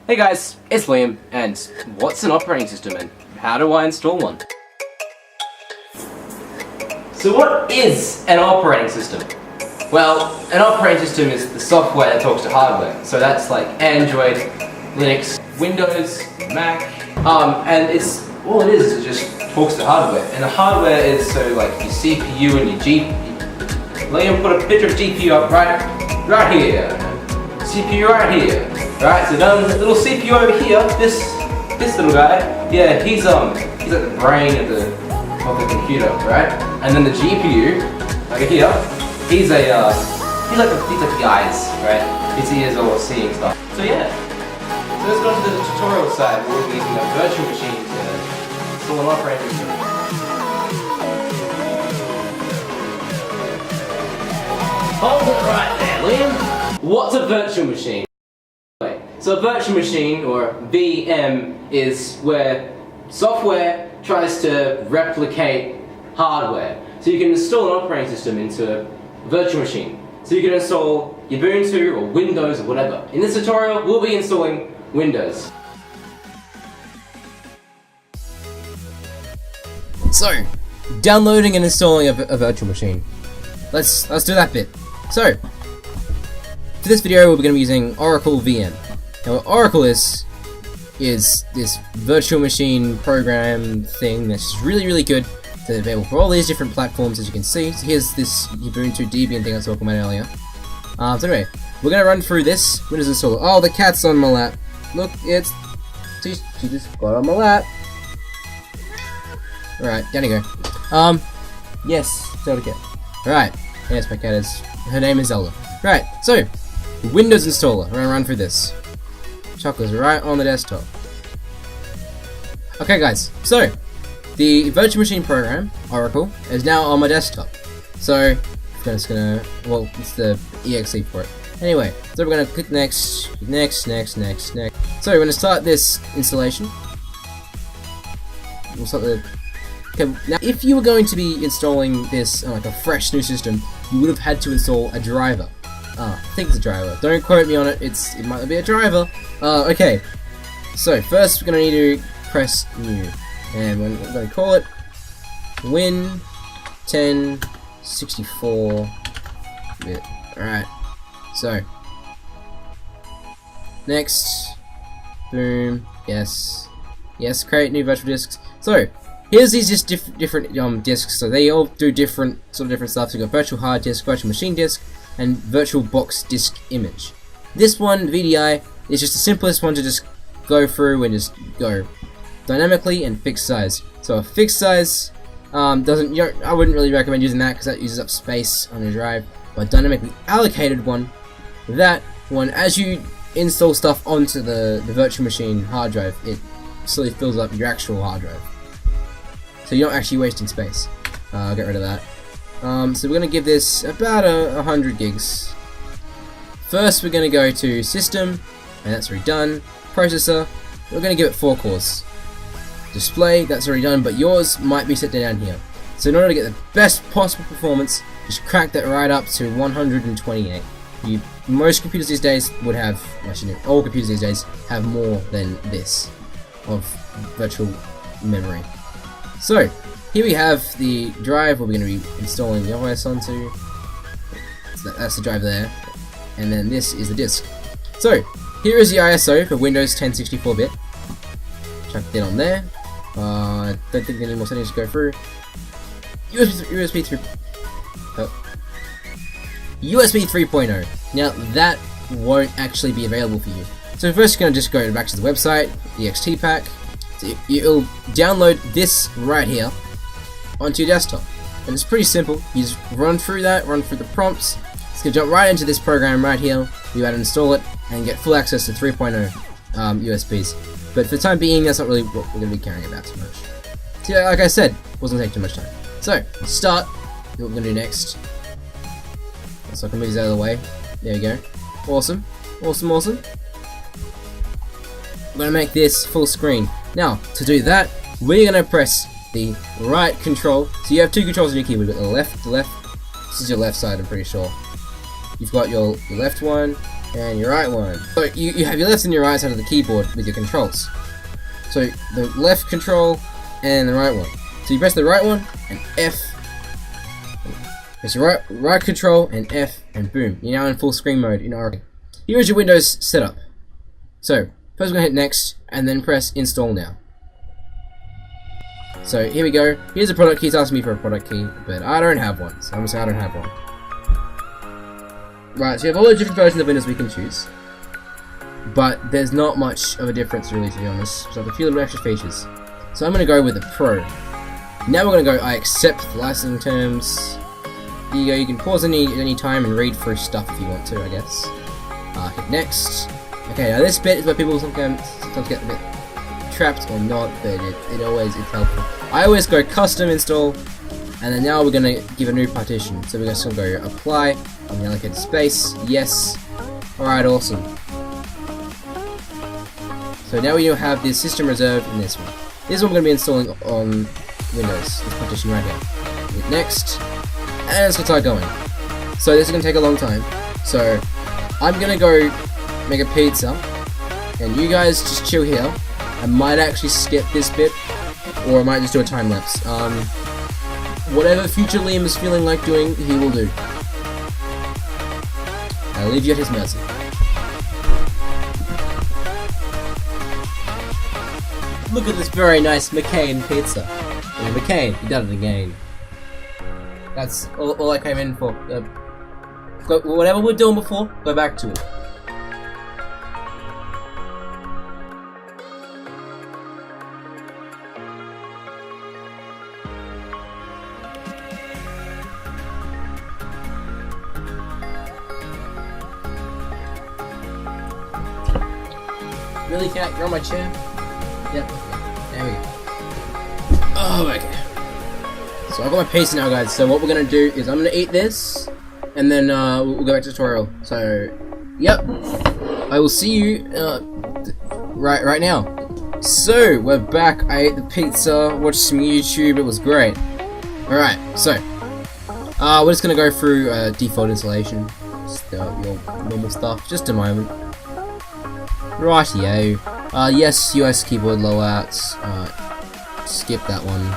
Hey guys, it's Liam, and what's an operating system and how do I install one? So what is an operating system? Well, an operating system is the software that talks to hardware. So that's like Android, Linux, Windows, Mac, and all it is it just talks to hardware. And the hardware is so like your CPU and your GPU. Liam put a picture of GPU up right here. CPU right here. Right, so then the little CPU over here, this little guy, yeah, he's like the brain of the computer, right? And then the GPU, over here, he's like the eyes, right? His ears are all seeing stuff. So yeah. So let's go to the tutorial side where we'll be using a virtual machine to install an operating system. Hold it right there, Liam. What's a virtual machine? So a virtual machine, or VM, is where software tries to replicate hardware. So you can install an operating system into a virtual machine. So you can install Ubuntu or Windows or whatever. In this tutorial, we'll be installing Windows. So, downloading and installing a virtual machine. Let's do that bit. So, for this video, we're going to be using Oracle VM. Now what Oracle is this virtual machine program thing that's really good. It's available for all these different platforms, as you can see. So here's this Ubuntu Debian thing I was talking about earlier. So anyway, we're gonna run through this Windows installer. Oh, the cat's on my lap. Look, she just got on my lap. Alright, down you go. Yes, Zelda cat. Alright, yes, my cat is. Her name is Zelda. Right, so Windows installer. We're gonna run through this. Chocolate's right on the desktop. Okay guys, so the virtual machine program, Oracle, is now on my desktop. So it's the exe for it. Anyway, so we're gonna click next. So we're gonna start this installation. We'll start the. Okay, now if you were going to be installing this on like a fresh new system, you would have had to install a driver. I think it's a driver. Don't quote me on it. It might be a driver. Okay. So first, we're gonna need to press new, and we're gonna call it Win 1064 bit. All right. So next, boom. Yes. Create new virtual disks. So here's these just different disks. So they all do different stuff. So you got virtual hard disk, virtual machine disk, and virtual box disk image. This one, VDI, is just the simplest one to just go through and just go dynamically and fixed size. So a fixed size I wouldn't really recommend using that because that uses up space on your drive. But dynamically allocated one, that one, as you install stuff onto the virtual machine hard drive, it slowly fills up your actual hard drive. So you're not actually wasting space. I'll get rid of that. So we're going to give this about 100 gigs. First we're going to go to System, and that's already done. Processor, we're going to give it 4 cores. Display, that's already done, but yours might be set down here. So in order to get the best possible performance, just crack that right up to 128. Most computers these days would have, actually all computers these days have more than this of virtual memory. So here we have the drive where we're going to be installing the OS onto. So that's the drive there. And then this is the disk. So here is the ISO for Windows 10 64-bit. Chuck it on there. Don't think there are any more settings to go through. USB 3.0. Now that won't actually be available for you. So first you're going to just go back to the website, ext pack. So you'll download this right here onto your desktop. And it's pretty simple. You just run through the prompts. It's going to jump right into this program right here. You got to install it and get full access to 3.0 USBs. But for the time being, that's not really what we're going to be caring about too much. So yeah, like I said, it wasn't take too much time. So, start. What we're going to do next. So I can move these out of the way. There we go. Awesome. We're going to make this full screen. Now, to do that, we're going to press the right control. So you have 2 controls on your keyboard. You've got the left. This is your left side, I'm pretty sure. You've got your left one, and your right one. So you have your left and your right side of the keyboard with your controls. So the left control and the right one. So you press the right one and F. Press your right control and F, and boom, you're now in full screen mode in Oracle. Here is your Windows setup. So first we're gonna hit next and then press install now. So here we go. Here's a product key. It's asking me for a product key, but I don't have one, so I'm gonna say I don't have one. Right, so you have all the different versions of Windows we can choose, but there's not much of a difference really, to be honest. So I have a few little extra features. So I'm gonna go with the Pro. Now we're gonna go, I accept the licensing terms. Here you go, you can pause at any time and read through stuff if you want to, I guess. Hit next. Okay, now this bit is where people sometimes get a bit trapped or not, but it's helpful. I always go custom install, and then now we're gonna give a new partition. So we're just gonna go apply on the allocated space, yes. Alright, awesome. So now we don't have this system reserved in this one. This is what we're gonna be installing on Windows, this partition right here. Hit next, and it's gonna start going. So this is gonna take a long time. So I'm gonna go make a pizza, and you guys just chill here. I might actually skip this bit, or I might just do a time lapse. Whatever future Liam is feeling like doing, he will do. I'll leave you at his mercy. Look at this very nice McCain pizza. Yeah, McCain, you done it again. That's all I came in for. Whatever we're doing before, go back to it. Really, cat? You're on my chair? Yep. There we go. Oh, okay. So I've got my pizza now, guys. So what we're gonna do is I'm gonna eat this, and then we'll go back to the tutorial. So, yep. I will see you right now. So we're back. I ate the pizza, watched some YouTube. It was great. All right. So we're just gonna go through default installation, just your normal stuff. Just a moment. Rightio. Yes, US keyboard loadouts. Skip that one.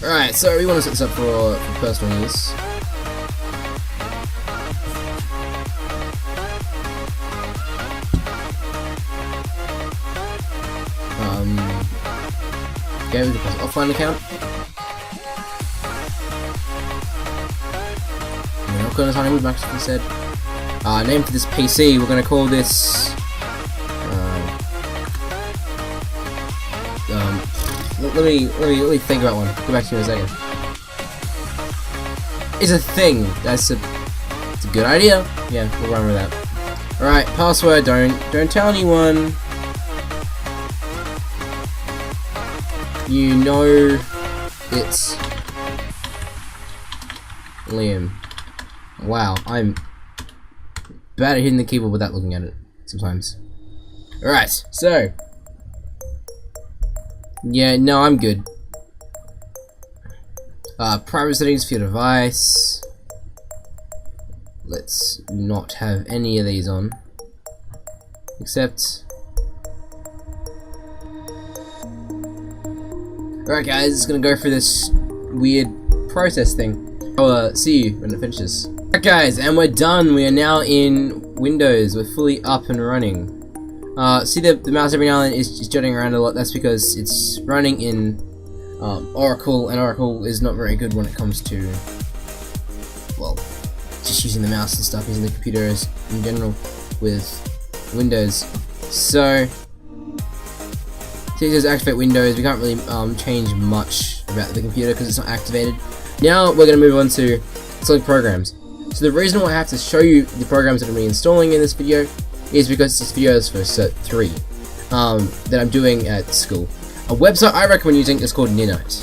Alright, so we want to set this up for personal use. Okay, we can press offline account. We're not going to sign in with Microsoft instead. Name for this PC, we're going to call this let me think about one. Go back to you in a second. It's a thing. It's a good idea. Yeah, we'll run with that. Alright, password, don't tell anyone. You know it's Liam. Wow, I'm bad at hitting the keyboard without looking at it sometimes. Alright, so yeah, no, I'm good. Private settings for your device. Let's not have any of these on. Except alright guys, it's gonna go through this weird process thing. I'll see you when it finishes. Alright guys, and we're done. We are now in Windows. We're fully up and running. See the mouse every now and then is jutting around a lot. That's because it's running in Oracle, and Oracle is not very good when it comes to, well, just using the mouse and stuff, using the computer as in general with Windows. So to activate Windows, we can't really change much about the computer because it's not activated. Now we're going to move on to installing programs. So the reason why I have to show you the programs that I'm installing in this video is because this video is for Cert 3 that I'm doing at school. A website I recommend using is called Ninite.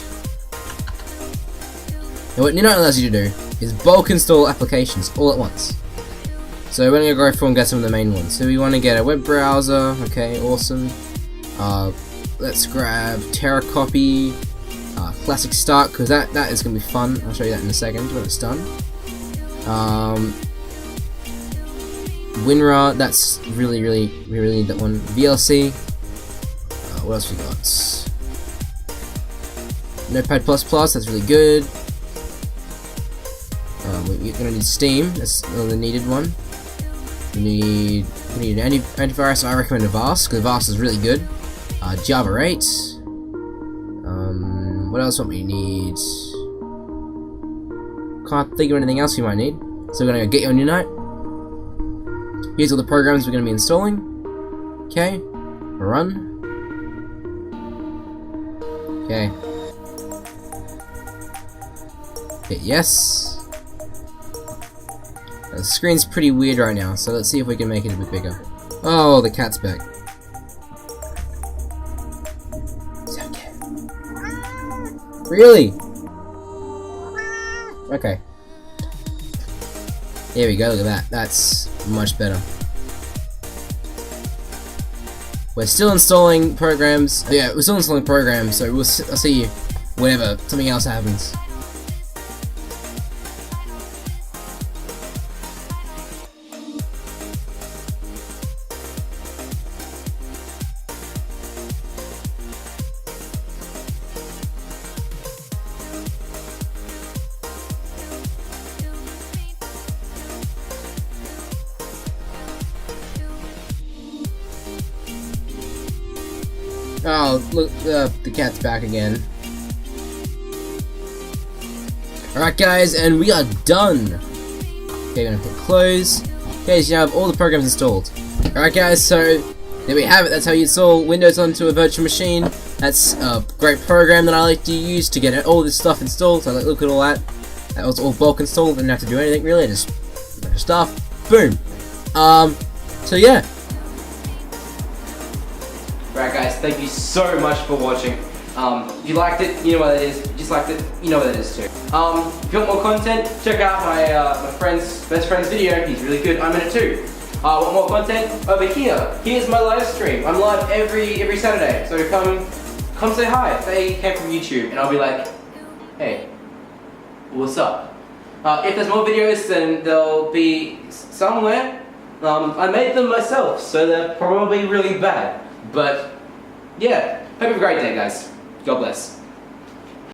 And what Ninite allows you to do is bulk install applications all at once. So we're going to go through and get some of the main ones. So we want to get a web browser. Okay, awesome. Let's grab Terracopy, Classic Start, because that is going to be fun. I'll show you that in a second when it's done. WinRAR, that's really need that one. VLC. What else we got? Notepad++, that's really good. We're gonna need Steam, that's the needed one. We need an antivirus. I recommend Avast, because Avast is really good. Java 8. What else might we need? Can't think of anything else we might need. So we're gonna go get your new night. Here's all the programs we're gonna be installing. Okay, run. Okay. Hit yes. The screen's pretty weird right now, so let's see if we can make it a bit bigger. Oh, the cat's back. Is that okay? Really? Okay. There we go, look at that. That's much better. We're still installing programs. Yeah, we're still installing programs, so I'll see you whenever something else happens. Oh, look, the cat's back again. Alright guys, and we are done. Okay, gonna hit close. Okay, so you have all the programs installed. Alright guys, so there we have it. That's how you install Windows onto a virtual machine. That's a great program that I like to use to get all this stuff installed. So look at all that. That was all bulk installed. Didn't have to do anything really. Just stuff. Boom. So yeah. Right guys, thank you so much for watching. If you liked it, you know what it is. If you disliked it, you know what it is too. If you want more content, check out my best friend's video. He's really good. I'm in it too. Want more content? Over here. Here's my live stream. I'm live every Saturday. So come say hi. They came from YouTube, and I'll be like, hey, what's up? If there's more videos, then they'll be somewhere. I made them myself, so they're probably really bad. But yeah, hope you have a great day, guys. God bless.